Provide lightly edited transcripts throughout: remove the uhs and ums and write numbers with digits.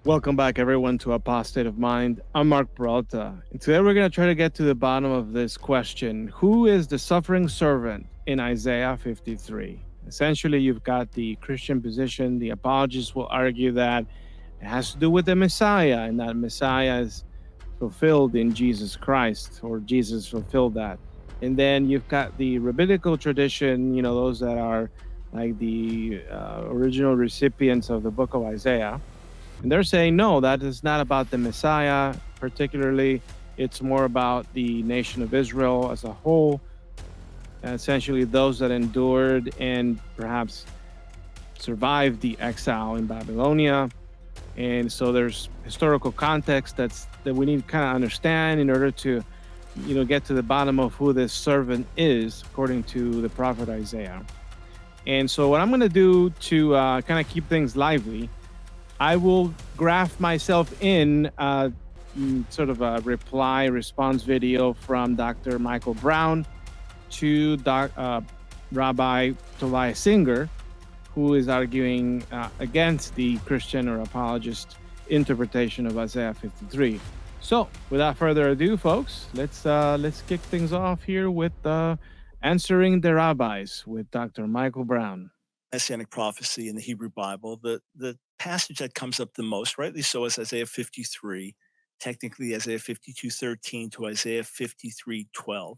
Welcome back, everyone, to Apostate of Mind. I'm Mark Peralta, and today we're going to try to get to the bottom of this question. Who is the suffering servant in Isaiah 53? Essentially, you've got the Christian position. The apologists will argue that it has to do with the Messiah, and that Messiah is fulfilled in Jesus Christ, or Jesus fulfilled that. And then you've got the rabbinical tradition, those that are like the original recipients of the book of Isaiah, and they're saying, no, that is not about the Messiah, particularly. It's more about the nation of Israel as a whole, essentially those that endured and perhaps survived the exile in Babylonia. And so there's historical context that we need to kind of understand in order to, get to the bottom of who this servant is, according to the prophet Isaiah. And so what I'm going to do to kind of keep things lively, I will graph myself in sort of a response video from Dr. Michael Brown to Rabbi Tobias Singer, who is arguing against the Christian or apologist interpretation of Isaiah 53. So, without further ado, folks, let's kick things off here with answering the rabbis with Dr. Michael Brown. Messianic prophecy in the Hebrew Bible, the passage that comes up the most, rightly so, is Isaiah 53, technically Isaiah 52:13 to Isaiah 53:12.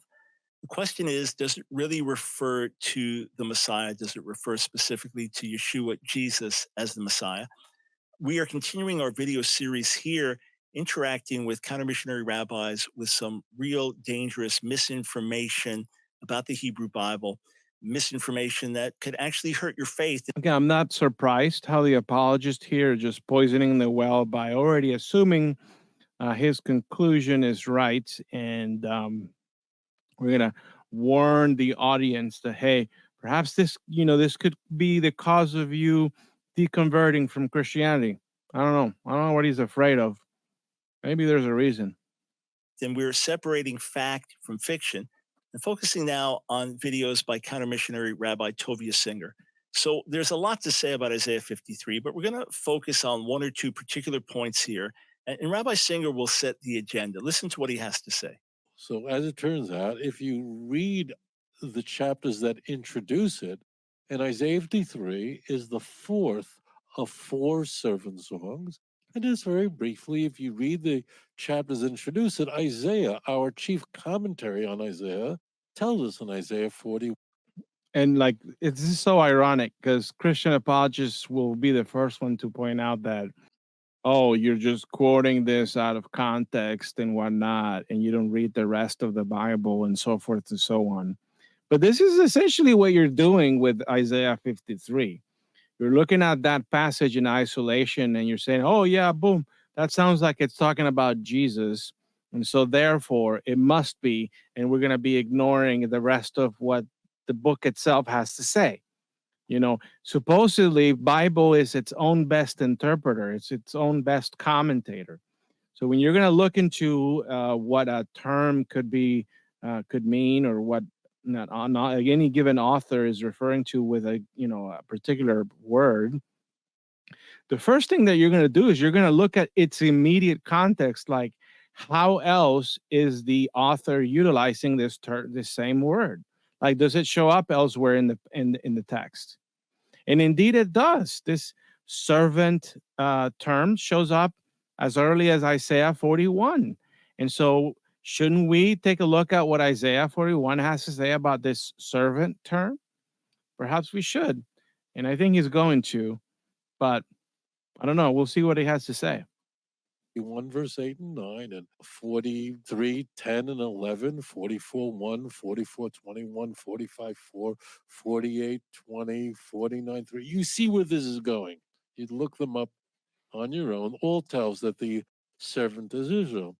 The question is, does it really refer to the Messiah? Does it refer specifically to Yeshua, Jesus, as the Messiah? We are continuing our video series here, interacting with counter-missionary rabbis with some real dangerous misinformation about the Hebrew Bible, misinformation that could actually hurt your faith. Okay, I'm not surprised how the apologist here is just poisoning the well by already assuming his conclusion is right. And we're going to warn the audience that, hey, perhaps this could be the cause of you deconverting from Christianity. I don't know. I don't know what he's afraid of. Maybe there's a reason. Then we're separating fact from fiction and focusing now on videos by counter-missionary Rabbi Tovia Singer. So there's a lot to say about Isaiah 53, but we're going to focus on one or two particular points here. And Rabbi Singer will set the agenda. Listen to what he has to say. So as it turns out, if you read the chapters that introduce it, and Isaiah 53 is the fourth of four servant songs. And just very briefly, if you read the chapters that introduce it, Isaiah, our chief commentary on Isaiah, tells us in Isaiah 40. And like, it's just so ironic because Christian apologists will be the first one to point out that, oh, you're just quoting this out of context and whatnot, and you don't read the rest of the Bible and so forth and so on. But this is essentially what you're doing with Isaiah 53. You're looking at that passage in isolation and you're saying, oh, yeah, boom, that sounds like it's talking about Jesus. And so therefore it must be, and we're going to be ignoring the rest of what the book itself has to say. Supposedly Bible is its own best interpreter. It's its own best commentator. So when you're going to look into what a term could mean, or what not any given author is referring to with a particular word, the first thing that you're going to do is you're going to look at its immediate context, like how else is the author utilizing this same word? Like, does it show up elsewhere in the text? And indeed it does. This servant term shows up as early as Isaiah 41. And so shouldn't we take a look at what Isaiah 41 has to say about this servant term? Perhaps we should. And I think he's going to, but I don't know. We'll see what he has to say. 1 verse 8 and 9, and 43, 10 and 11, 44, 1, 44, 21, 45, 4, 48, 20, 49, 3. You see where this is going. You look them up on your own. All tells that the servant is Israel.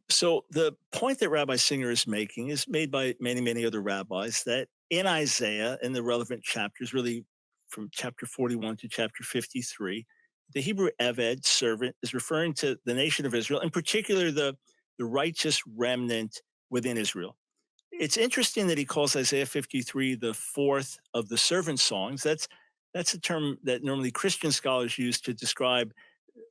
So the point that Rabbi Singer is making is made by many, many other rabbis, that in Isaiah, in the relevant chapters, really from chapter 41 to chapter 53, the Hebrew Eved, servant, is referring to the nation of Israel, in particular the righteous remnant within Israel. It's interesting that he calls Isaiah 53 the fourth of the servant songs. That's a term that normally Christian scholars use to describe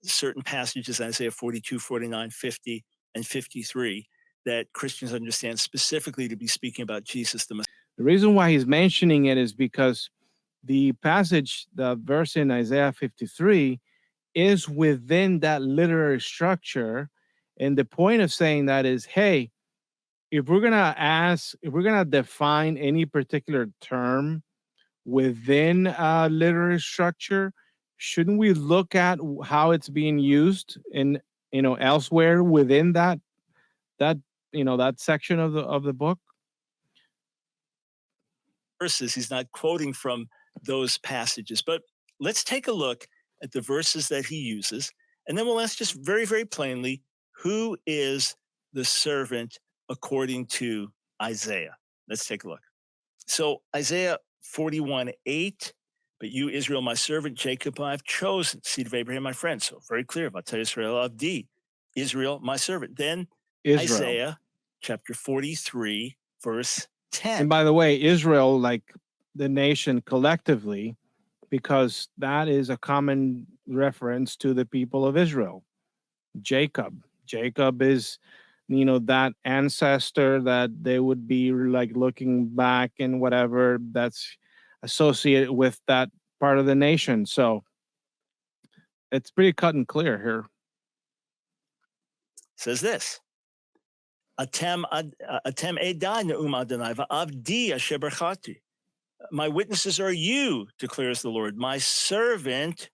certain passages, Isaiah 42, 49, 50, and 53, that Christians understand specifically to be speaking about Jesus the Messiah. The reason why he's mentioning it is because the passage, the verse in Isaiah 53, is within that literary structure. And the point of saying that is, hey, if we're gonna define any particular term within a literary structure, shouldn't we look at how it's being used in elsewhere within that that section of the book? Verses, he's not quoting from those passages, but let's take a look at the verses that he uses, and then we'll ask just very, very plainly, who is the servant according to Isaiah? Let's take a look. So Isaiah 41:8, but you, Israel, my servant, Jacob, I've chosen, seed of Abraham, my friend. So very clear about Israel of D, Israel, my servant. Then Israel. Isaiah chapter 43, verse 10. And by the way, Israel, like the nation collectively, because that is a common reference to the people of Israel. Jacob is that ancestor that they would be like looking back and whatever that's associated with that part of the nation. So it's pretty cut and clear here. Says this: Atem edai ne'um Adonai va'avdi asher b'charti. My witnesses are you, declares the Lord, my servant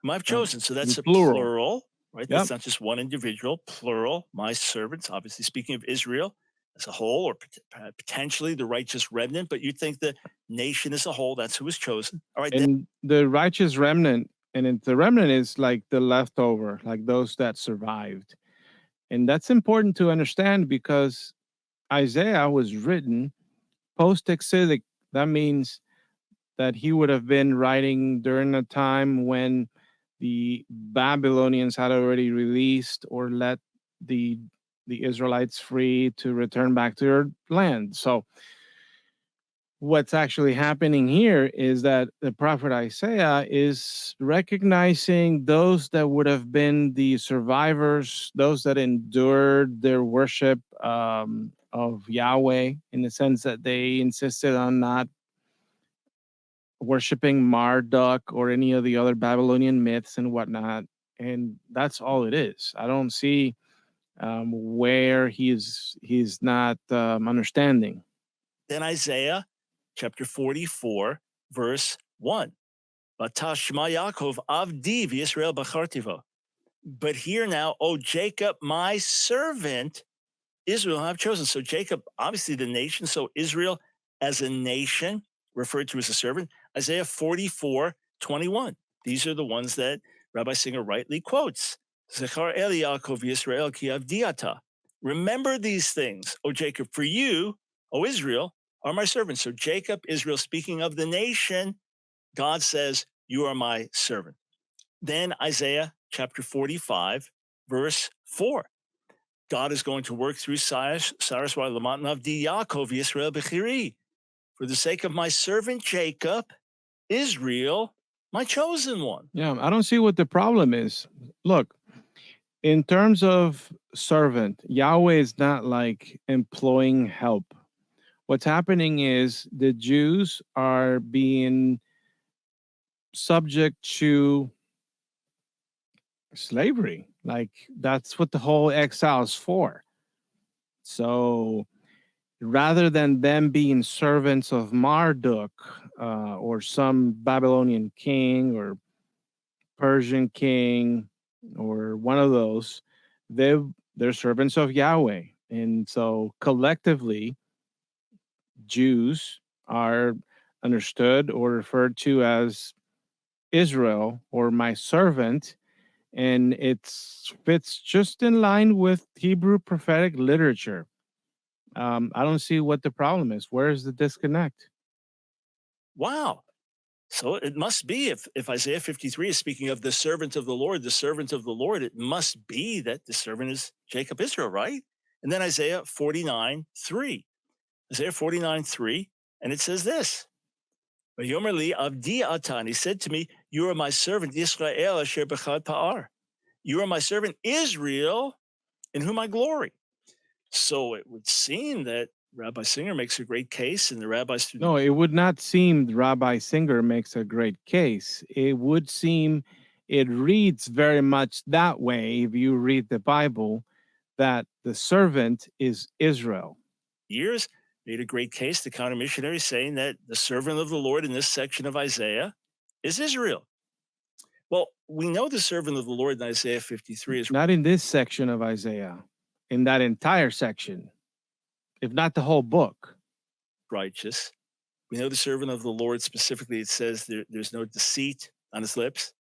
whom I've chosen. So that's a plural, right? Yep. That's not just one individual, plural, my servants, obviously speaking of Israel as a whole, or potentially the righteous remnant, but you'd think the nation as a whole, that's who was chosen. All right. And the righteous remnant, and the remnant is like the leftover, like those that survived. And that's important to understand because Isaiah was written post-exilic. That means that he would have been writing during a time when the Babylonians had already released or let the Israelites free to return back to their land. So what's actually happening here is that the prophet Isaiah is recognizing those that would have been the survivors, those that endured their worship of Yahweh, in the sense that they insisted on not worshiping Marduk or any of the other Babylonian myths and whatnot. And that's all it is. I don't see where he's not understanding. Then Isaiah chapter 44, verse 1. Batashma Yaakov avdi v'Yisrael b'chartivo. But hear now, O Jacob, my servant, Israel I've chosen. So Jacob, obviously the nation. So Israel as a nation, referred to as a servant. Isaiah 44, 21. These are the ones that Rabbi Singer rightly quotes. Zechar el Yaakov Yisrael ki avdiata. Remember these things, O Jacob, for you, O Israel, are my servants. So Jacob, Israel, speaking of the nation, God says, you are my servant. Then Isaiah chapter 45, verse 4. God is going to work through Saraswai Lamantnav di Yaakov Yisrael Bechiri. For the sake of my servant Jacob, Israel, my chosen one. Yeah, I don't see what the problem is. Look, in terms of servant, Yahweh is not like employing help. What's happening is the Jews are being subject to slavery. Like that's what the whole exile is for. So rather than them being servants of Marduk or some Babylonian king or Persian king or one of those, they're servants of Yahweh. And so collectively, Jews are understood or referred to as Israel or my servant, and it fits just in line with Hebrew prophetic literature. I don't see what the problem is. Where is the disconnect? Wow. So it must be, if Isaiah 53 is speaking of the servant of the Lord, it must be that the servant is Jacob, Israel, right? And then Isaiah 49:3. Isaiah 49:3, and it says this. Vayomer li avdi ata, and he said to me, you are my servant, Yisrael asher b'chad pa'ar. You are my servant Israel, in whom I glory. So it would seem that Rabbi Singer makes a great case, and the rabbi student. No, it would not seem Rabbi Singer makes a great case. It would seem it reads very much that way if you read the Bible, that the servant is Israel. Years made a great case, the counter missionary, saying that the servant of the Lord in this section of Isaiah is Israel. Well, we know the servant of the Lord in Isaiah 53 is Not in this section of Isaiah, in that entire section, if not the whole book. righteous. We know the servant of the Lord specifically, it says there's no deceit on his lips.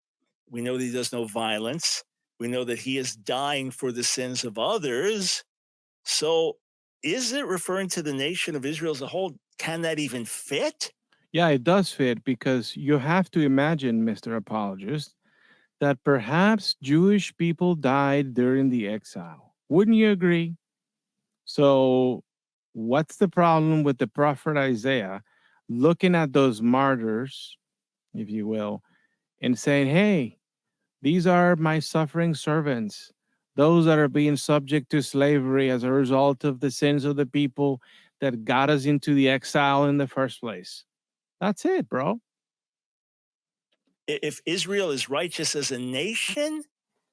We know that he does no violence. We know that he is dying for the sins of others. So is it referring to the nation of Israel as a whole? Can that even fit? Yeah, it does fit because you have to imagine, Mr. Apologist, that perhaps Jewish people died during the exile. Wouldn't you agree? So, what's the problem with the prophet Isaiah looking at those martyrs, if you will, and saying, hey, these are my suffering servants, those that are being subject to slavery as a result of the sins of the people that got us into the exile in the first place? That's it, bro. If Israel is righteous as a nation,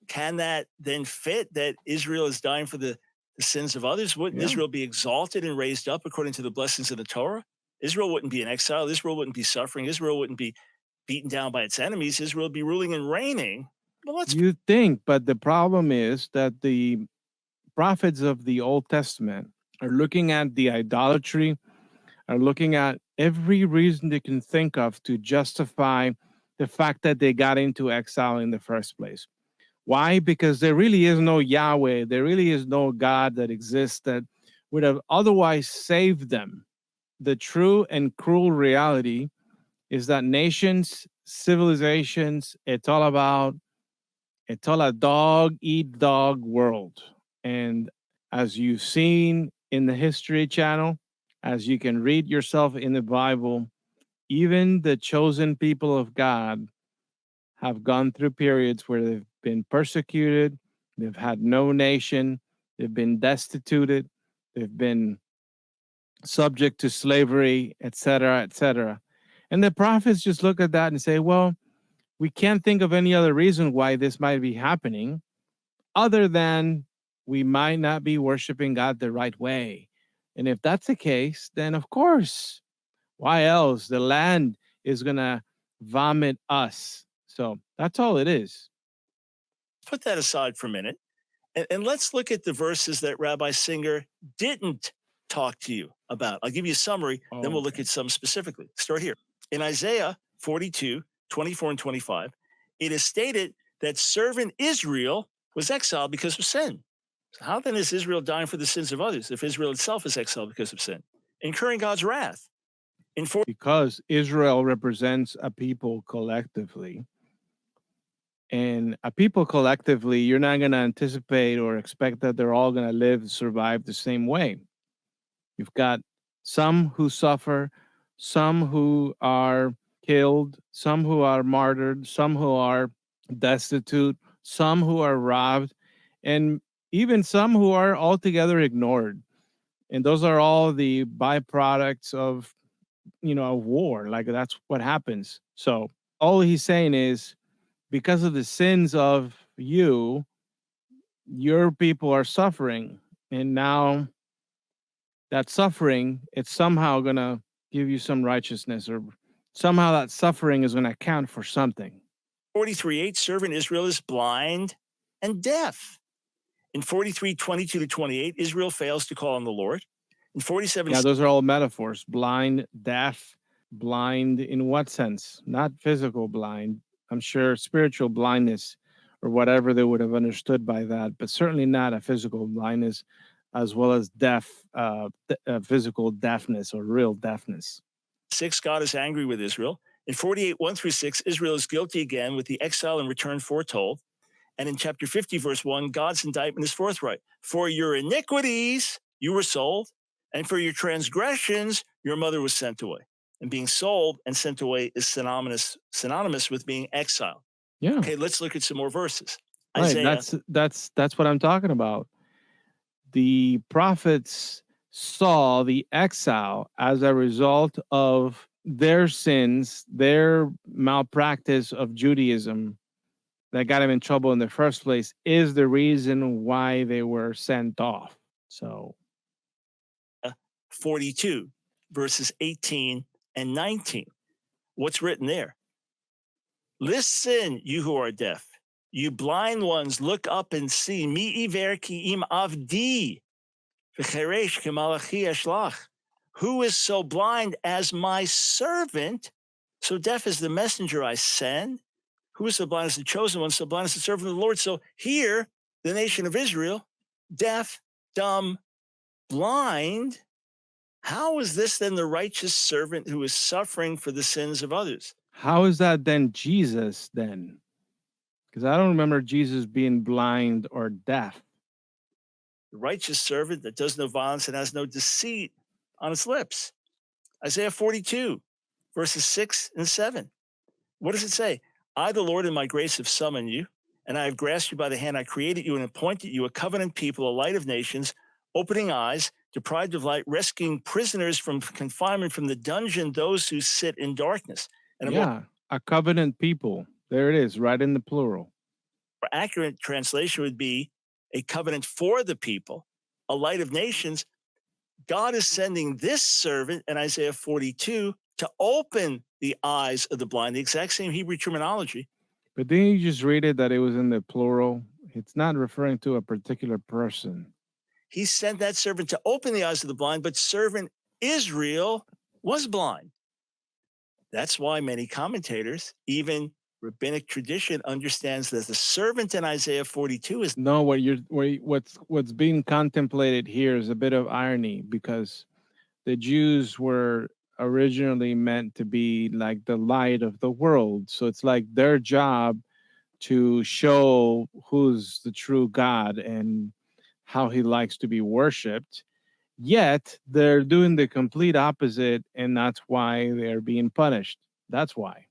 can that then fit that Israel is dying for the sins of others? Wouldn't Yeah. Israel be exalted and raised up according to the blessings of the Torah? Israel wouldn't be in exile. Israel wouldn't be suffering. Israel wouldn't be beaten down by its enemies. Israel would be ruling and reigning. Well, let's You think, but the problem is that the prophets of the Old Testament are looking at the idolatry, are looking at every reason they can think of to justify the fact that they got into exile in the first place. Why? Because there really is no Yahweh, there really is no God that exists that would have otherwise saved them. The true and cruel reality is that nations, civilizations, it's all a dog eat dog world. And as you've seen in the History Channel, as you can read yourself in the Bible, even the chosen people of God have gone through periods where they've been persecuted, they've had no nation, they've been destituted, they've been subject to slavery, etc., etc. And the prophets just look at that and say, well, we can't think of any other reason why this might be happening other than we might not be worshiping God the right way. And if that's the case, then of course, why else? The land is going to vomit us. So that's all it is. put that aside for a minute and let's look at the verses that Rabbi Singer didn't talk to you about. I'll give you a summary, then we'll look at some specifically. Start here. In Isaiah 42, 24 and 25, it is stated that servant Israel was exiled because of sin. So how then is Israel dying for the sins of others if Israel itself is exiled because of sin, incurring God's wrath? Because Israel represents a people collectively. And a people collectively, you're not going to anticipate or expect that they're all going to live, survive the same way. You've got some who suffer, some who are killed, some who are martyred, some who are destitute, some who are robbed, and even some who are altogether ignored. And those are all the byproducts of, a war. Like that's what happens. So all he's saying is because of the sins of you, your people are suffering. And now that suffering, it's somehow going to give you some righteousness, or somehow that suffering is going to account for something. 43:8, servant Israel is blind and deaf. In 43, 22 to 28, Israel fails to call on the Lord. In 47, Yeah, those are all metaphors. Blind, deaf, blind in what sense? Not physical blind. I'm sure spiritual blindness or whatever they would have understood by that, but certainly not a physical blindness, as well as physical deafness or real deafness. 6, God is angry with Israel. In 48, 1 through 6, Israel is guilty again with the exile and return foretold. And in chapter 50, verse 1, God's indictment is forthright. For your iniquities, you were sold, and for your transgressions, your mother was sent away. And being sold and sent away is synonymous with being exiled. Yeah. Okay, let's look at some more verses. Right. Isaiah, That's what I'm talking about. The prophets saw the exile as a result of their sins, their malpractice of Judaism that got him in trouble in the first place is the reason why they were sent off. So 42, verses 18 and 19. What's written there? Listen, you who are deaf, you blind ones, look up and see. Mi iver ki im avdi, v'cheresh ki malachi eshlach. Who is so blind as my servant? So deaf is the messenger I send. Who is so blind as the chosen one? So blind as the servant of the Lord. So here, the nation of Israel, deaf, dumb, blind. How is this then the righteous servant who is suffering for the sins of others? how is that then Jesus then? Because I don't remember Jesus being blind or deaf. The righteous servant that does no violence and has no deceit on its lips. Isaiah 42, verses 6 and 7. What does it say? I, the Lord, in my grace have summoned you, and I have grasped you by the hand. I created you and appointed you a covenant people, a light of nations, opening eyes, deprived of light, rescuing prisoners from confinement, from the dungeon, those who sit in darkness. And a more A covenant people. There it is, right in the plural. accurate translation would be a covenant for the people, a light of nations. God is sending this servant in Isaiah 42 to open the eyes of the blind, the exact same Hebrew terminology. But didn't you just read it that it was in the plural? It's not referring to a particular person. He sent that servant to open the eyes of the blind, but servant Israel was blind. That's why many commentators, even rabbinic tradition, understands that the servant in Isaiah 42 is No, what's being contemplated here is a bit of irony because the Jews were originally meant to be like the light of the world. So it's like their job to show who's the true God and how he likes to be worshipped. Yet they're doing the complete opposite, and that's why they're being punished. That's why.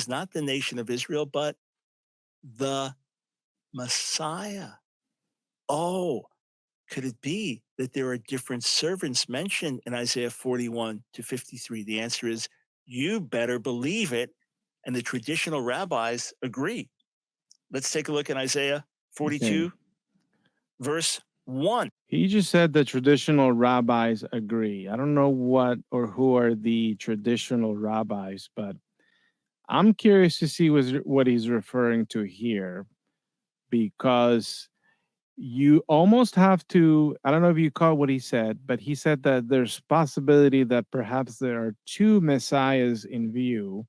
not the nation of Israel, but the Messiah. Oh, could it be that there are different servants mentioned in Isaiah 41 to 53? The answer is you better believe it. And the traditional rabbis agree. Let's take a look at Isaiah 42, Okay. verse 1. He just said the traditional rabbis agree. I don't know what or who are the traditional rabbis, but I'm curious to see what he's referring to here because you almost have to, I don't know if you caught what he said, but he said that there's possibility that perhaps there are two messiahs in view.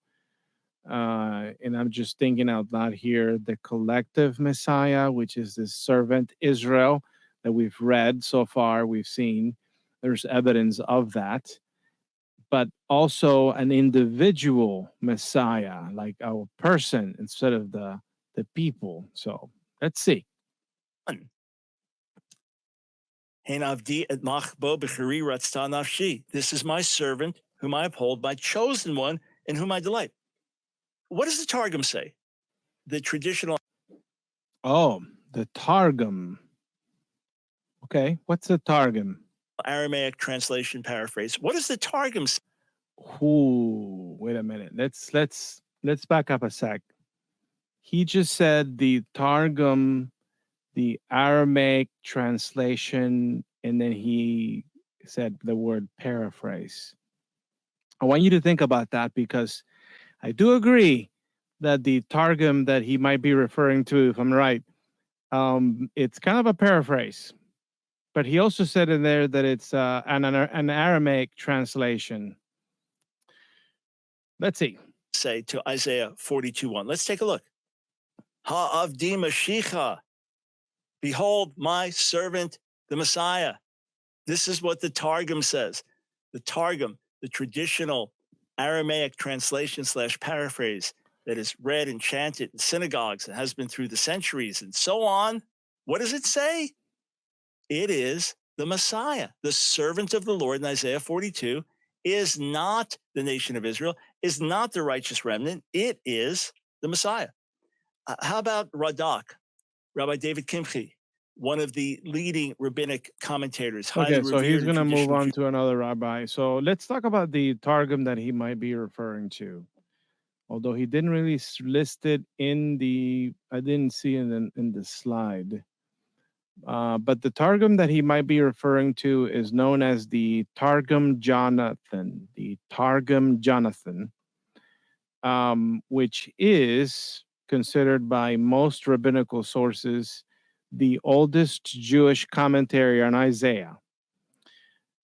And I'm just thinking out loud here, the collective messiah, which is the servant Israel that we've read so far, we've seen there's evidence of that, but also an individual messiah, like a person instead of the people. So let's see. This is my servant, whom I uphold, my chosen one, in whom I delight. What does the Targum say? The traditional Oh, the Targum. Okay, what's the Targum? Aramaic translation paraphrase. What does the Targum say? Ooh, wait a minute. Let's back up a sec. He just said the Targum, the Aramaic translation, and then he said the word paraphrase. I want you to think about that because I do agree that the Targum that he might be referring to, if I'm right, it's kind of a paraphrase. But he also said in there that it's an Aramaic translation. Let's see. Say to Isaiah 42:1. Let's take a look. Ha'avdi Mashiach. Behold, my servant, the Messiah. This is what the Targum says. The Targum, the traditional Aramaic translation / paraphrase that is read and chanted in synagogues and has been through the centuries and so on. What does it say? It is the Messiah, the servant of the Lord in Isaiah 42, is not the nation of Israel, is not the righteous remnant. It is the Messiah. How about Radak, Rabbi David Kimchi, one of the leading rabbinic commentators, highly Okay, so he's revered in going to move traditional on to another rabbi. So let's talk about the Targum that he might be referring to. Although he didn't really list it in the, I didn't see it in the slide. But the Targum that he might be referring to is known as the Targum Jonathan. The Targum Jonathan, which is considered by most rabbinical sources the oldest Jewish commentary on Isaiah.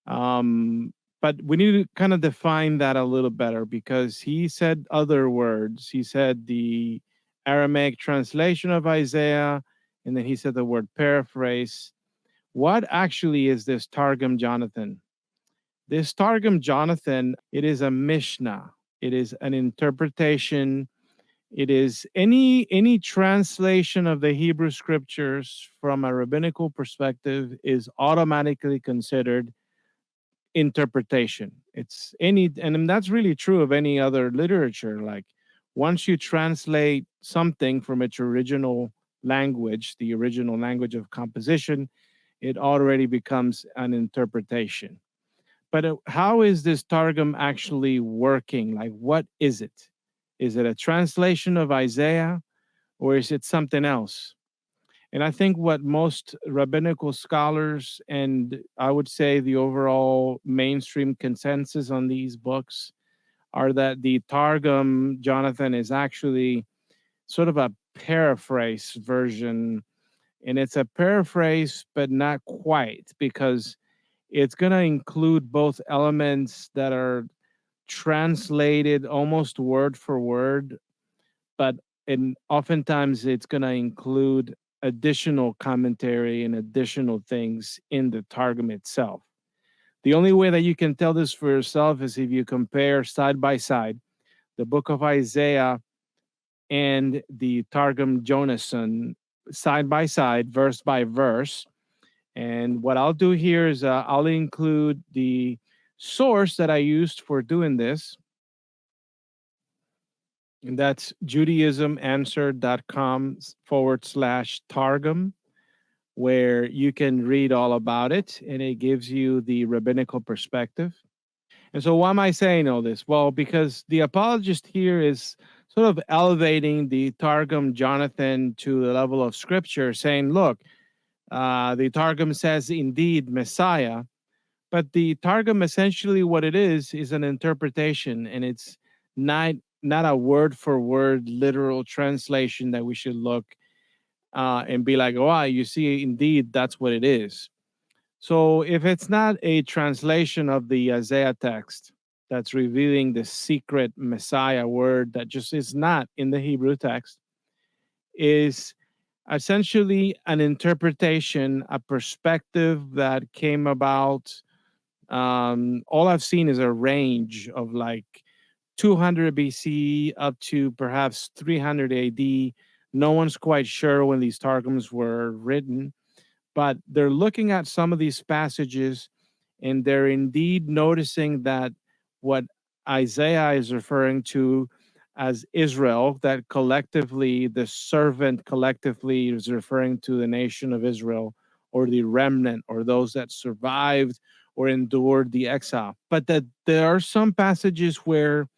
But we need to kind of define that a little better, because he said other words. He said the Aramaic translation of Isaiah, and then he said the word paraphrase. What actually is this Targum Jonathan? This Targum Jonathan, it is a Mishnah. It is an interpretation. It is any translation of the Hebrew scriptures from a rabbinical perspective is automatically considered interpretation. It's any, and that's really true of any other literature. Like, once you translate something from its original language, the original language of composition, it already becomes an interpretation. But how is this Targum actually working? Like, what is it? Is it a translation of Isaiah, or is it something else? And I think what most rabbinical scholars, and I would say the overall mainstream consensus on these books, are that the Targum Jonathan is actually sort of a paraphrase version. And it's a paraphrase, but not quite, because it's going to include both elements that are translated almost word for word, but and oftentimes it's going to include additional commentary and additional things in the Targum itself. The only way that you can tell this for yourself is if you compare side by side the book of Isaiah and the Targum Jonathan side by side, verse by verse. And what I'll do here is I'll include the source that I used for doing this. And that's judaismanswered.com/Targum, where you can read all about it, and it gives you the rabbinical perspective. And so, why am I saying all this? Well, because the apologist here is sort of elevating the Targum Jonathan to the level of scripture, saying, look, the Targum says indeed Messiah, but the Targum, essentially what it is an interpretation, and it's not a word for word literal translation that we should look and be like, oh, you see, indeed, that's what it is. So if it's not a translation of the Isaiah text that's revealing the secret Messiah word that just is not in the Hebrew text, is essentially an interpretation, a perspective that came about. All I've seen is a range of like 200 BC up to perhaps 300 AD. No one's quite sure when these Targums were written, but they're looking at some of these passages and they're indeed noticing that what Isaiah is referring to as Israel, that collectively, the servant collectively is referring to the nation of Israel, or the remnant, or those that survived or endured the exile. But that there are some passages where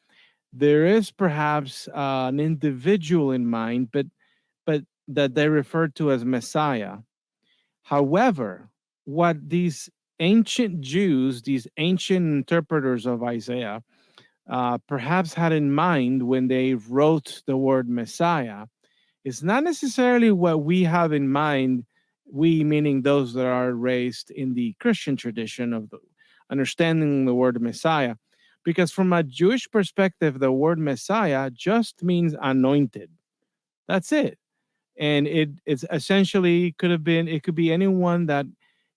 there is perhaps an individual in mind, but that they refer to as Messiah. However, what these ancient Jews, these ancient interpreters of Isaiah, perhaps had in mind when they wrote the word Messiah is not necessarily what we have in mind, we meaning those that are raised in the Christian tradition of understanding the word Messiah. Because from a Jewish perspective, the word Messiah just means anointed. That's it. And it's essentially it could be anyone that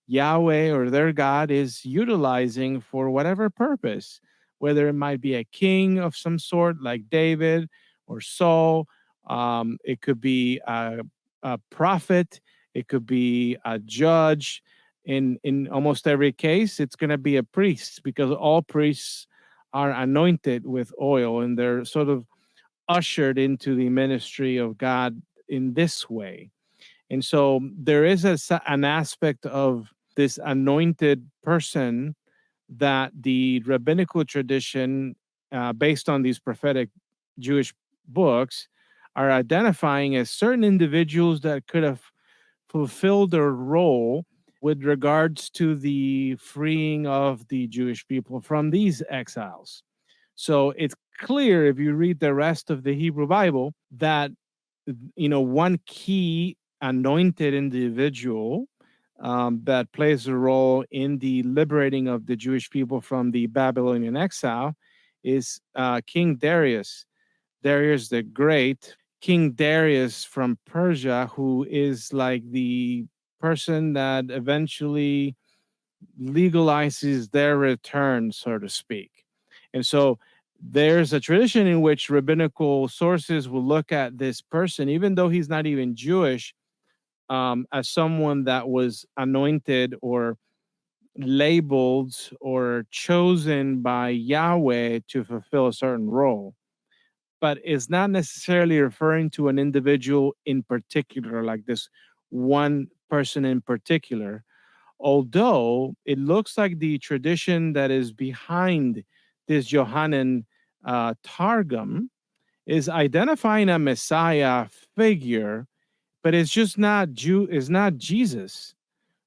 Yahweh or their God is utilizing for whatever purpose, whether it might be a king of some sort like David or Saul. It could be a prophet. It could be a judge. In almost every case, it's going to be a priest, because all priests are anointed with oil and they're sort of ushered into the ministry of God in this way. And so there is an aspect of this anointed person that the rabbinical tradition, based on these prophetic Jewish books, are identifying as certain individuals that could have fulfilled their role with regards to the freeing of the Jewish people from these exiles. So it's clear if you read the rest of the Hebrew Bible that one key anointed individual that plays a role in the liberating of the Jewish people from the Babylonian exile is King Darius. Darius the Great, King Darius from Persia, who is like the person that eventually legalizes their return, so to speak. And so there's a tradition in which rabbinical sources will look at this person, even though he's not even Jewish, as someone that was anointed or labeled or chosen by Yahweh to fulfill a certain role, but is not necessarily referring to an individual in particular, like this one person in particular. Although it looks like the tradition that is behind this Johannine Targum is identifying a Messiah figure, but it's just not is not Jesus.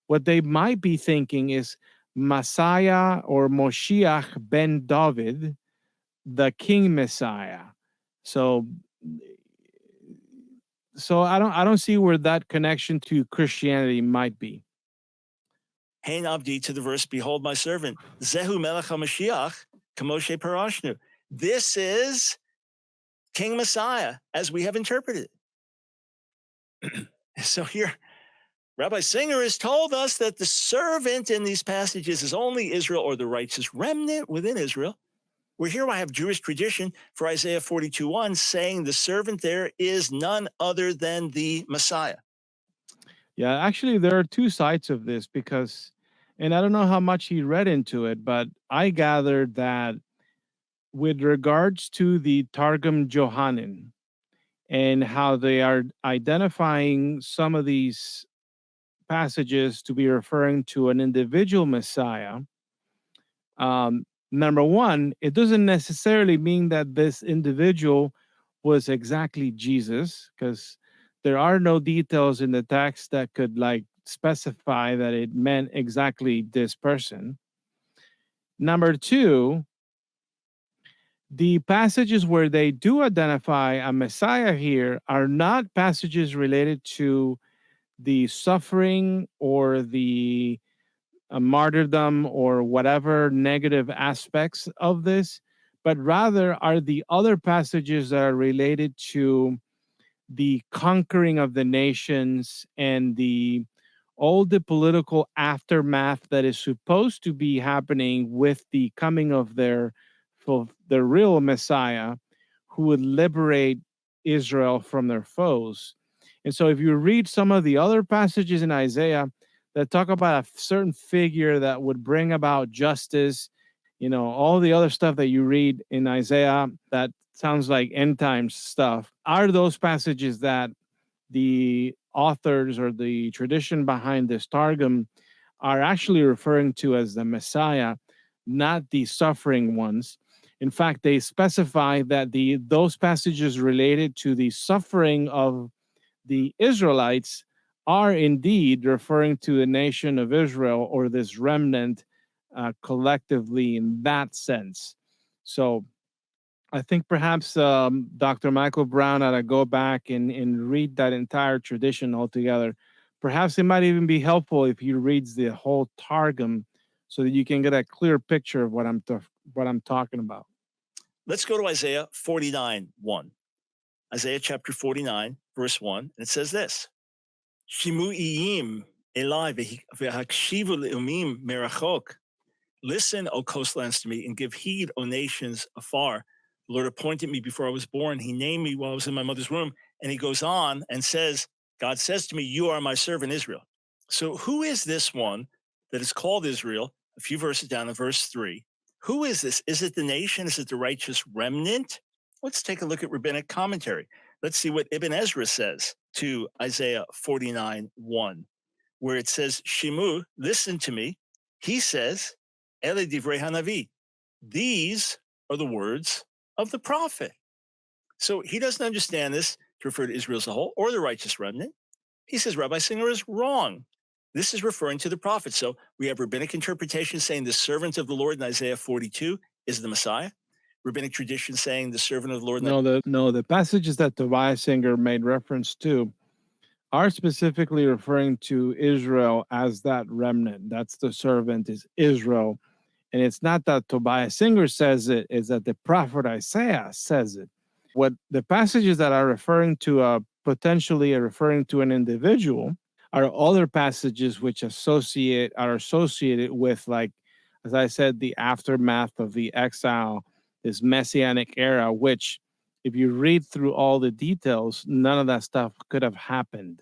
What they might be thinking is Messiah or Moshiach ben David, the King Messiah. So I don't see where that connection to Christianity might be. Hein Abdi, to the verse, behold my servant, Zehu Melech HaMashiach, Kamoshe Parashnu. This is King Messiah, as we have interpreted. So here, Rabbi Singer has told us that the servant in these passages is only Israel, or the righteous remnant within Israel. Where here I have Jewish tradition for Isaiah 42:1 saying the servant there is none other than the Messiah. Yeah, actually, there are two sides of this because, and I don't know how much he read into it, but I gathered that with regards to the Targum Johannine and how they are identifying some of these passages to be referring to an individual Messiah, number one, it doesn't necessarily mean that this individual was exactly Jesus, because there are no details in the text that could like specify that it meant exactly this person. Number two, the passages where they do identify a Messiah here are not passages related to the suffering or the martyrdom or whatever negative aspects of this, but rather are the other passages that are related to the conquering of the nations and all the political aftermath that is supposed to be happening with the coming of the real Messiah, who would liberate Israel from their foes. And so if you read some of the other passages in Isaiah that talk about a certain figure that would bring about justice, all the other stuff that you read in Isaiah that sounds like end times stuff, are those passages that the authors or the tradition behind this Targum are actually referring to as the Messiah, not the suffering ones. In fact, they specify that those passages related to the suffering of the Israelites are indeed referring to the nation of Israel, or this remnant collectively in that sense. So I think perhaps Dr. Michael Brown ought to go back and read that entire tradition altogether. Perhaps it might even be helpful if he reads the whole Targum so that you can get a clear picture of what I'm talking about. Let's go to Isaiah 49:1. Isaiah chapter 49, verse 1. And it says this: Shimu'iyim Elai v'hakshivu le'umim merachok. Listen, O coastlands, to me, and give heed, O nations afar. The Lord appointed me before I was born. He named me while I was in my mother's womb. And he goes on and says, God says to me, you are my servant Israel. So who is this one that is called Israel? A few verses down in verse 3. Who is this? Is it the nation? Is it the righteous remnant? Let's take a look at rabbinic commentary. Let's see what Ibn Ezra says. to Isaiah 49:1, where it says, Shimu, listen to me. He says, Ele divrei hanavi. These are the words of the prophet. So he doesn't understand this to refer to Israel as a whole or the righteous remnant. He says Rabbi Singer is wrong. This is referring to the prophet. So we have rabbinic interpretation saying the servant of the Lord in Isaiah 42 is the Messiah. Rabbinic tradition saying the servant of the Lord. The passages that Tobias Singer made reference to are specifically referring to Israel as that remnant. That's the servant is Israel. And it's not that Tobias Singer says it, it's that the prophet Isaiah says it. What the passages that are referring to potentially are referring to an individual are other passages which are associated with, like, as I said, the aftermath of the exile, this messianic era, which if you read through all the details, none of that stuff could have happened.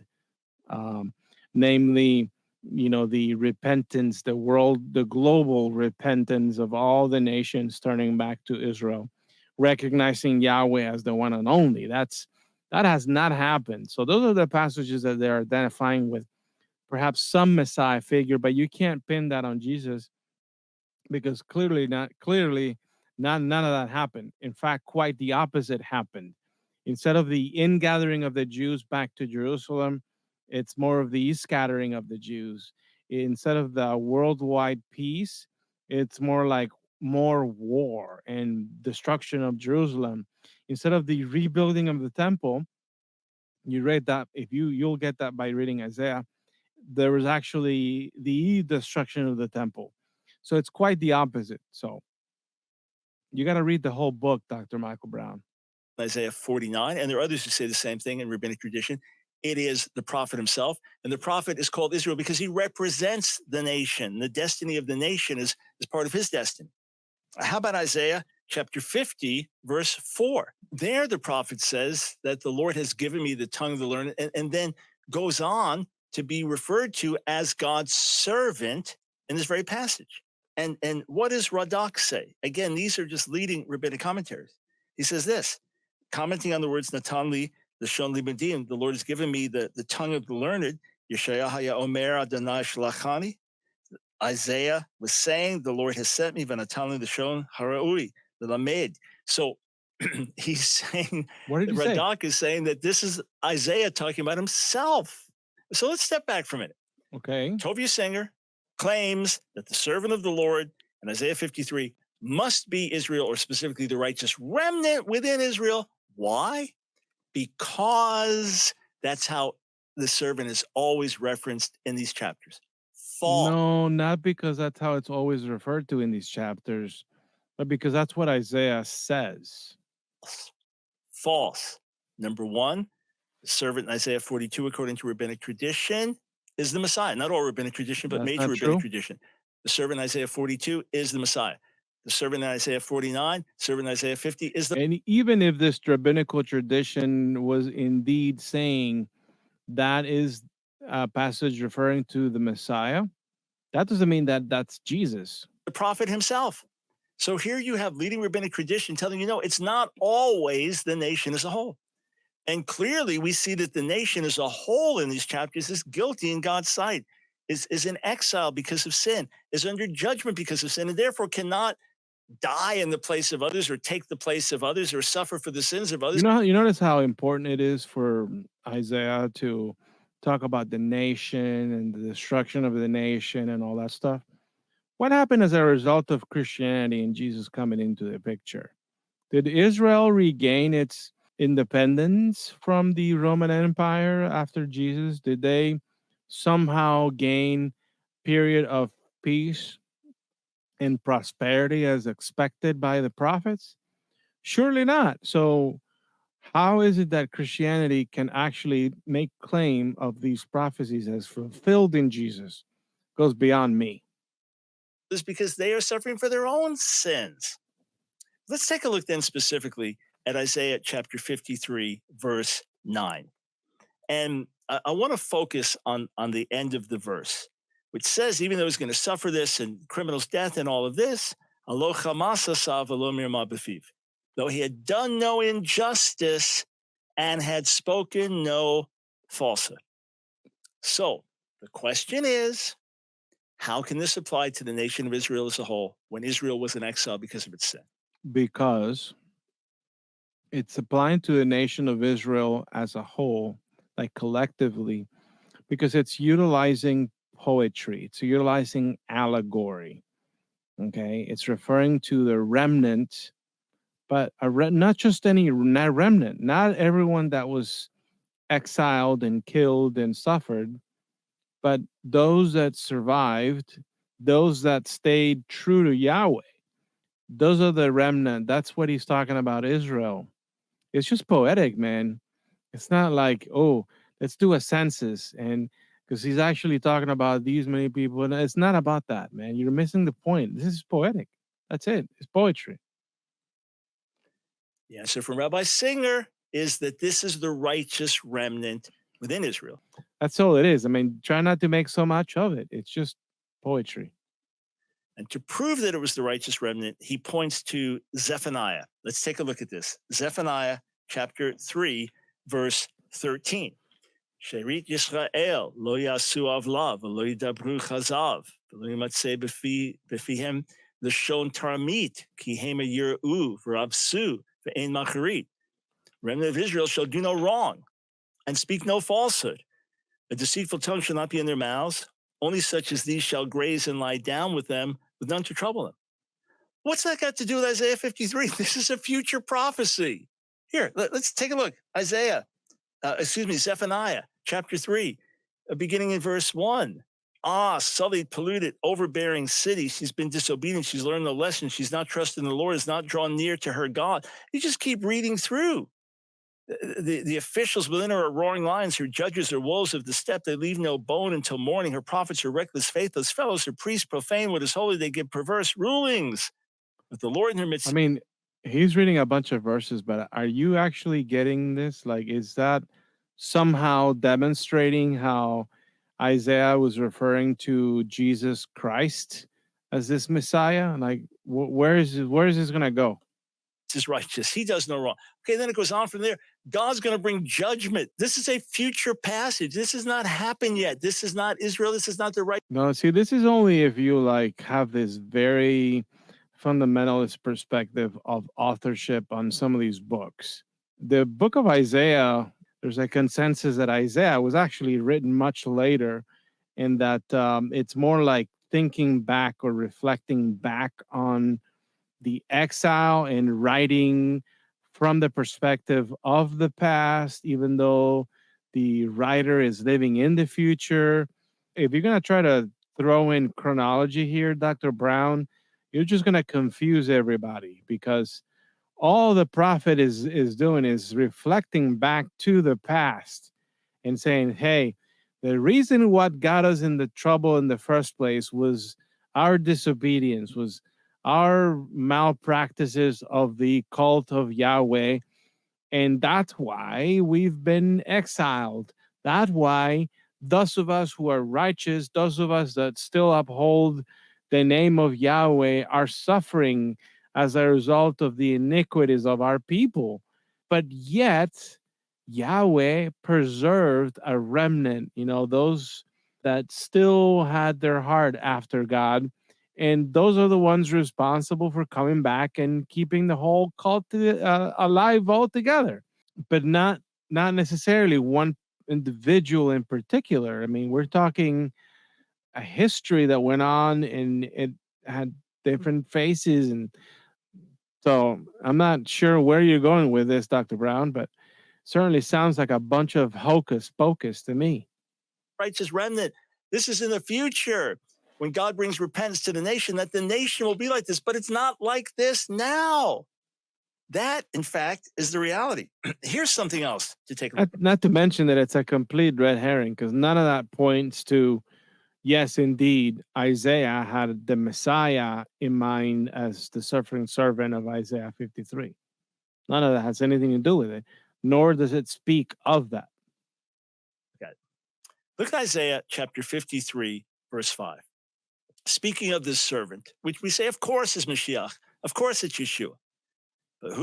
Namely, the repentance, the global repentance of all the nations turning back to Israel, recognizing Yahweh as the one and only. That has not happened. So those are the passages that they're identifying with perhaps some Messiah figure, but you can't pin that on Jesus because clearly none of that happened. In fact, quite the opposite happened. Instead of the ingathering of the Jews back to Jerusalem, it's more of the scattering of the Jews. Instead of the worldwide peace, it's more like more war and destruction of Jerusalem. Instead of the rebuilding of the temple, you read that, you'll get that by reading Isaiah, there was actually the destruction of the temple. So it's quite the opposite. So you got to read the whole book, Dr. Michael Brown. Isaiah 49, and there are others who say the same thing in rabbinic tradition. It is the prophet himself, and the prophet is called Israel because he represents the nation. The destiny of the nation is part of his destiny. How about Isaiah chapter 50, verse 4? There the prophet says that the Lord has given me the tongue of the learned, and then goes on to be referred to as God's servant in this very passage. And what does Radak say? Again, these are just leading rabbinic commentaries. He says this, commenting on the words Natan li Lashon limudim, the Lord has given me the tongue of the learned. Yeshaya haya omer Adonai shlachani. Isaiah was saying, the Lord has sent me. V'natan li Lashon haraui l'lamed. So he's saying, what did Radak is saying that this is Isaiah talking about himself. So let's step back for a minute. Okay. Tovia Singer claims that the servant of the Lord in Isaiah 53 must be Israel, or specifically the righteous remnant within Israel. Why? Because that's how the servant is always referenced in these chapters. False. No, not because that's how it's always referred to in these chapters, but because that's what Isaiah says. False. Number one, the servant in Isaiah 42, according to rabbinic tradition, is the Messiah. Not all rabbinic tradition, but major rabbinic tradition. The servant in Isaiah 42 is the Messiah. The servant in Isaiah 49, servant in Isaiah 50 is the... And even if this rabbinical tradition was indeed saying that is a passage referring to the Messiah, that doesn't mean that that's Jesus. The prophet himself. So here you have leading rabbinic tradition telling you, no, it's not always the nation as a whole. And clearly we see that the nation as a whole in these chapters is guilty in God's sight, is in exile because of sin, is under judgment because of sin, and therefore cannot die in the place of others or take the place of others or suffer for the sins of others. You notice how important it is for Isaiah to talk about the nation and the destruction of the nation and all that stuff. What happened as a result of Christianity and Jesus coming into the picture? Did Israel regain its independence from the Roman Empire after Jesus? Did they somehow gain period of peace and prosperity as expected by the prophets? Surely not. So how is it that Christianity can actually make claim of these prophecies as fulfilled in Jesus? Goes beyond me. Is because they are suffering for their own sins. Let's take a look then specifically at Isaiah chapter 53, verse 9. And I want to focus on the end of the verse, which says, even though he's going to suffer this and criminal's death and all of this, though he had done no injustice and had spoken no falsehood. So the question is, how can this apply to the nation of Israel as a whole when Israel was in exile because of its sin? Because it's applying to the nation of Israel as a whole, like collectively, because it's utilizing poetry, it's utilizing allegory. Okay, it's referring to the remnant, but not just any not remnant, not everyone that was exiled and killed and suffered, but those that survived, those that stayed true to Yahweh. Those are the remnant. That's what he's talking about, Israel. It's just poetic, man. It's not like, oh, let's do a census, and because he's actually talking about these many people. And it's not about that, man. You're missing the point. This is poetic. That's it. It's poetry. The answer from Rabbi Singer is that this is the righteous remnant within Israel. That's all it is. I mean, try not to make so much of it. It's just poetry. And to prove that it was the righteous remnant, he points to Zephaniah. Let's take a look at this. Zephaniah chapter 3, verse 13. Sherit Yisrael lo yasu avlav lo yidabru chazav lo yimatzeh befihem l'shon taramit ki hema yir'u v'ravsu ve'ein macharit. Remnant of Israel shall do no wrong and speak no falsehood. A deceitful tongue shall not be in their mouths. Only such as these shall graze and lie down with them, with none to trouble them. What's that got to do with Isaiah 53? This is a future prophecy. Here, let's take a look. Zephaniah chapter 3, beginning in verse 1. Sullied, polluted, overbearing city. She's been disobedient. She's learned the lesson. She's not trusting the Lord, has not drawn near to her God. You just keep reading through. The officials within her are roaring lions. Her judges are wolves of the steppe. They leave no bone until morning. Her prophets are reckless, faithless fellows. Her priests profane what is holy. They give perverse rulings. But the Lord in her midst. I mean, he's reading a bunch of verses, but are you actually getting this? Like, is that somehow demonstrating how Isaiah was referring to Jesus Christ as this Messiah? Like, where is this going to go? Is righteous. He does no wrong. Okay, then it goes on from there. God's going to bring judgment. This is a future passage. This has not happened yet. This is not Israel. This is not the right. No, see, this is only if you like have this very fundamentalist perspective of authorship on some of these books. The book of Isaiah, there's a consensus that Isaiah was actually written much later, and that it's more like thinking back or reflecting back on the exile and writing from the perspective of the past, even though the writer is living in the future. If you're going to try to throw in chronology here, Dr. Brown, you're just going to confuse everybody, because all the prophet is doing is reflecting back to the past and saying, hey, the reason what got us in the trouble in the first place was our disobedience, was our malpractices of the cult of Yahweh. And that's why we've been exiled. That's why those of us who are righteous, those of us that still uphold the name of Yahweh, are suffering as a result of the iniquities of our people. But yet, Yahweh preserved a remnant, those that still had their heart after God. And those are the ones responsible for coming back and keeping the whole cult alive altogether, but not necessarily one individual in particular. I mean, we're talking a history that went on, and it had different faces. And so I'm not sure where you're going with this, Dr. Brown, but certainly sounds like a bunch of hocus pocus to me. Righteous remnant. This is in the future, when God brings repentance to the nation, that the nation will be like this, but it's not like this now. That, in fact, is the reality. Here's something else to take a look at. Not to mention that it's a complete red herring, because none of that points to, yes, indeed, Isaiah had the Messiah in mind as the suffering servant of Isaiah 53. None of that has anything to do with it, nor does it speak of that. Okay. Look at Isaiah chapter 53, verse 5. Speaking of this servant, which we say, of course, is Mashiach, of course, it's Yeshua. Of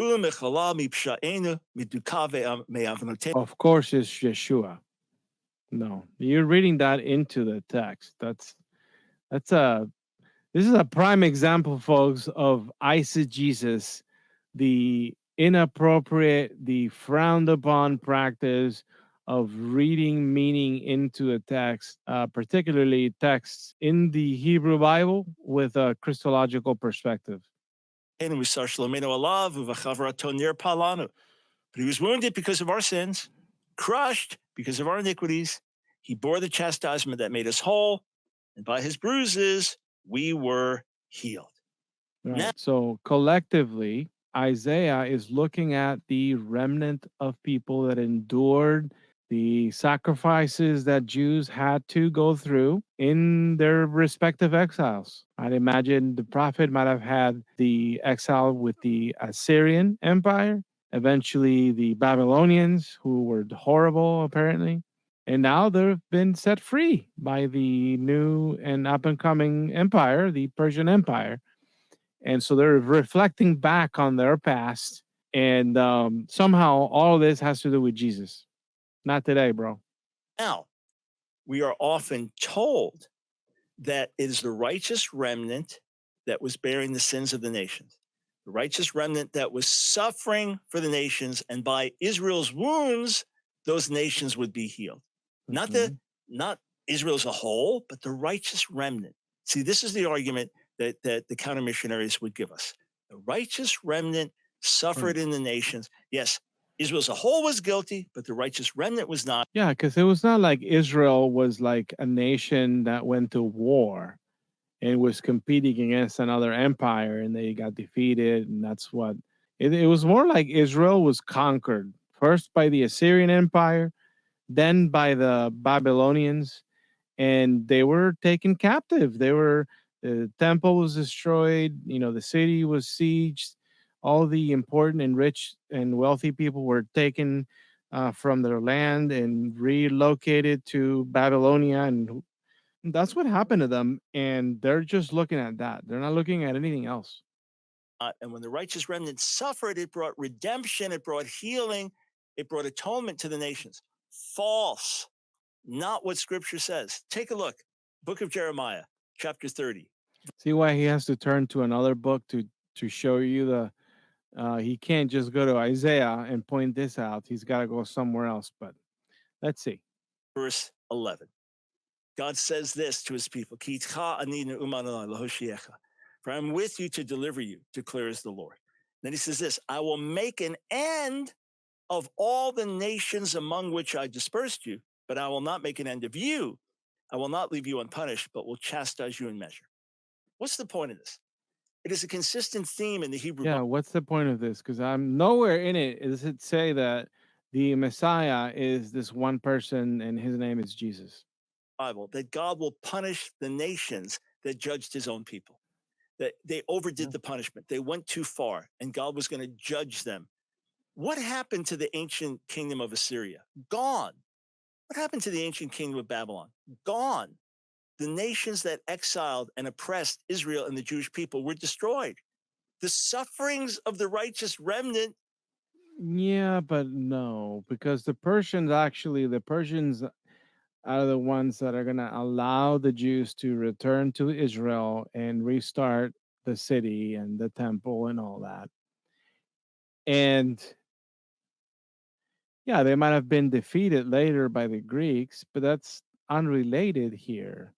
course, it's Yeshua. No, you're reading that into the text. That's a this is a prime example, folks, of eisegesis, the inappropriate, the frowned upon practice of reading meaning into a text, particularly texts in the Hebrew Bible with a Christological perspective. And we saw Shlomenu alav uvachavrato nir palanu. But he was wounded because of our sins, crushed because of our iniquities. He bore the chastisement that made us whole, and by his bruises we were healed. Right. Now, So collectively, Isaiah is looking at the remnant of people that endured the sacrifices that Jews had to go through in their respective exiles. I'd imagine the prophet might have had the exile with the Assyrian Empire, eventually the Babylonians, who were horrible, apparently. And now they've been set free by the new and up and coming empire, the Persian Empire. And so they're reflecting back on their past. And somehow all of this has to do with Jesus. Not today, bro. now, we are often told that it is the righteous remnant that was bearing the sins of the nations, the righteous remnant that was suffering for the nations, and by Israel's wounds, those nations would be healed. Not not Israel as a whole, but the righteous remnant. See, this is the argument that the counter missionaries would give us. The righteous remnant suffered in the nations. Yes, Israel as a whole was guilty, but the righteous remnant was not. Yeah, because it was not like Israel was like a nation that went to war and was competing against another empire and they got defeated. And that's what it was more like Israel was conquered first by the Assyrian Empire, then by the Babylonians, and they were taken captive. The temple was destroyed. You know, the city was sieged. All the important and rich and wealthy people were taken from their land and relocated to Babylonia, and that's what happened to them. And they're just looking at that. They're not looking at anything else. And when the righteous remnant suffered, it brought redemption, it brought healing, it brought atonement to the nations. False. Not what scripture says. Take a look. Book of Jeremiah, chapter 30. See why he has to turn to another book to show you the. He can't just go to Isaiah and point this out. He's got to go somewhere else. But let's see. Verse 11. God says this to his people, for I'm with you to deliver you, declares the Lord. Then he says this, I will make an end of all the nations among which I dispersed you, but I will not make an end of you. I will not leave you unpunished, but will chastise you in measure. What's the point of this? It is a consistent theme in the Hebrew Yeah, what's the point of this? Because I'm nowhere in it does it say that the Messiah is this one person and his name is Jesus. Bible, that God will punish the nations that judged his own people, that they overdid the punishment. They went too far and God was going to judge them. What happened to the ancient kingdom of Assyria? Gone. What happened to the ancient kingdom of Babylon? Gone. The nations that exiled and oppressed Israel and the Jewish people were destroyed. The sufferings of the righteous remnant. Yeah, but no, because the Persians are the ones that are going to allow the Jews to return to Israel and restart the city and the temple and all that. And yeah, they might have been defeated later by the Greeks, but that's unrelated here.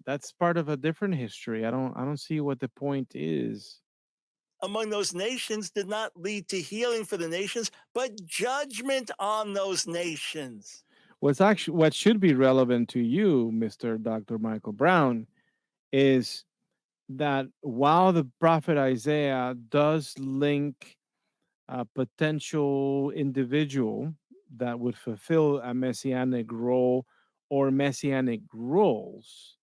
That's part of a different history. I don't see what the point is. Among those nations did not lead to healing for the nations, but judgment on those nations. What should be relevant to you, Mr. Dr. Michael Brown, is that while the prophet Isaiah does link a potential individual that would fulfill a messianic role or messianic roles,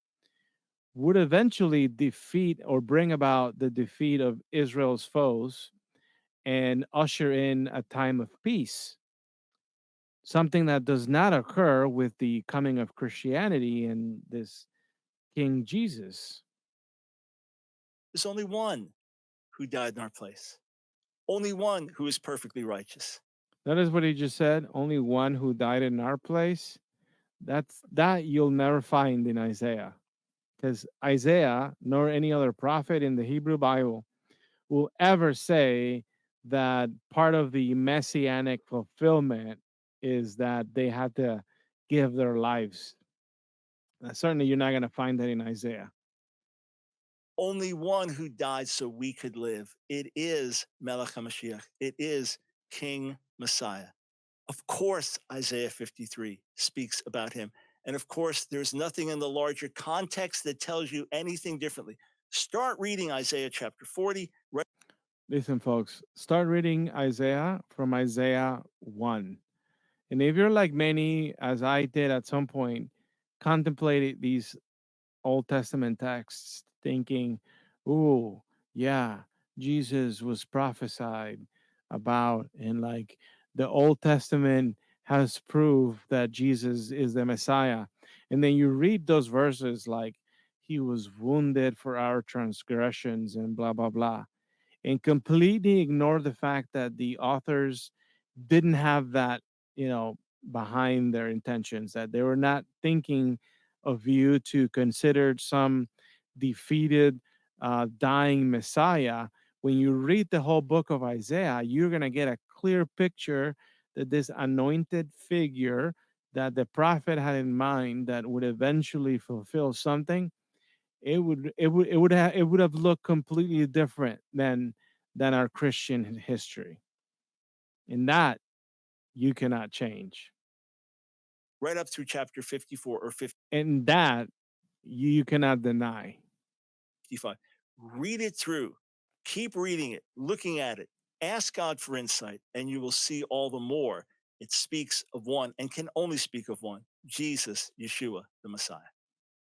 would eventually defeat or bring about the defeat of Israel's foes and usher in a time of peace. Something that does not occur with the coming of Christianity and this King Jesus. There's only one who died in our place, only one who is perfectly righteous. Notice what he just said. Only one who died in our place. That you'll never find in Isaiah. Because Isaiah, nor any other prophet in the Hebrew Bible, will ever say that part of the messianic fulfillment is that they had to give their lives. Certainly, you're not going to find that in Isaiah. Only one who died so we could live. It is Melech HaMashiach. It is King Messiah. Of course, Isaiah 53 speaks about him. And of course, there's nothing in the larger context that tells you anything differently. Start reading Isaiah chapter 40. Listen, folks, start reading Isaiah from Isaiah 1. And if you're like many, as I did at some point, contemplated these Old Testament texts, thinking, "Ooh, yeah, Jesus was prophesied about, and like the Old Testament has proof that Jesus is the Messiah." And then you read those verses like, "He was wounded for our transgressions," and blah, blah, blah, and completely ignore the fact that the authors didn't have that, you know, behind their intentions, that they were not thinking of you to consider some defeated, dying Messiah. When you read the whole book of Isaiah, you're going to get a clear picture that this anointed figure that the prophet had in mind that would eventually fulfill something, it would have looked completely different than our Christian history. And that you cannot change. Right up through chapter 54 or And that you cannot deny. 55. Read it through. Keep reading it, looking at it. Ask God for insight, and you will see all the more. It speaks of one and can only speak of one, Jesus, Yeshua, the Messiah.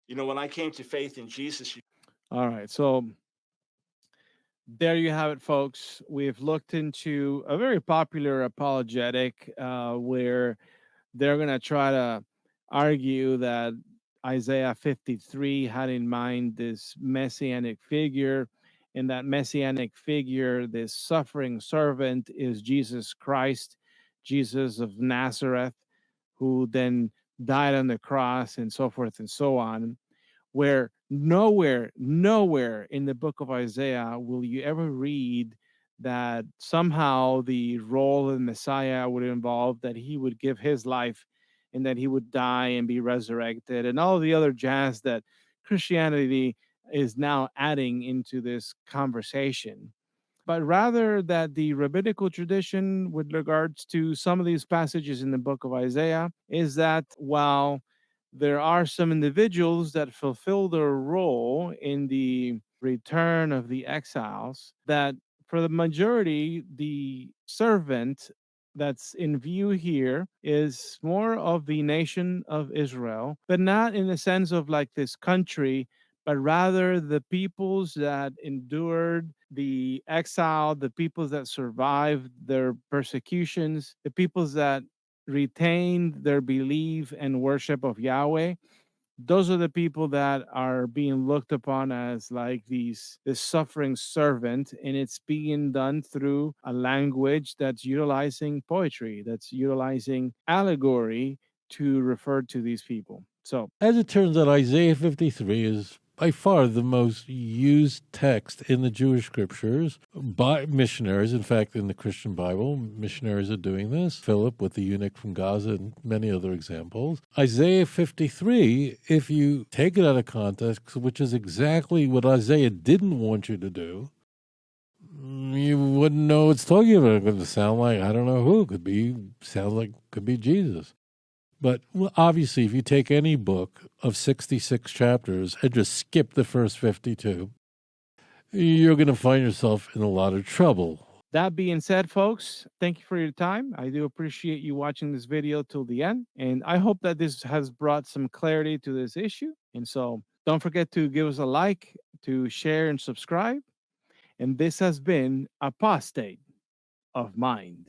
You know, when I came to faith in Jesus. All right. So there you have it, folks. We've looked into a very popular apologetic where they're going to try to argue that Isaiah 53 had in mind this messianic figure, and that messianic figure, this suffering servant, is Jesus Christ, Jesus of Nazareth, who then died on the cross, and so forth and so on. Where nowhere in the book of Isaiah will you ever read that somehow the role of the Messiah would involve that he would give his life and that he would die and be resurrected and all the other jazz that Christianity is now adding into this conversation. But rather that the rabbinical tradition, with regards to some of these passages in the book of Isaiah, is that while there are some individuals that fulfill their role in the return of the exiles, that for the majority, the servant that's in view here is more of the nation of Israel, but not in the sense of like this country, but rather the peoples that endured the exile, the peoples that survived their persecutions, the peoples that retained their belief and worship of Yahweh. Those are the people that are being looked upon as like this suffering servant, and it's being done through a language that's utilizing poetry, that's utilizing allegory to refer to these people. So As it turns out, Isaiah 53 is by far the most used text in the Jewish scriptures by missionaries. In fact, in the Christian Bible, missionaries are doing this. Philip with the eunuch from Gaza and many other examples. Isaiah 53, if you take it out of context, which is exactly what Isaiah didn't want you to do, you wouldn't know what it's talking about. It could sound like, I don't know who. Could be Jesus. But obviously, if you take any book of 66 chapters and just skip the first 52, you're going to find yourself in a lot of trouble. that being said, folks, thank you for your time. I do appreciate you watching this video till the end. And I hope that this has brought some clarity to this issue. And so don't forget to give us a like, to share and subscribe. And this has been Apostate of Mind.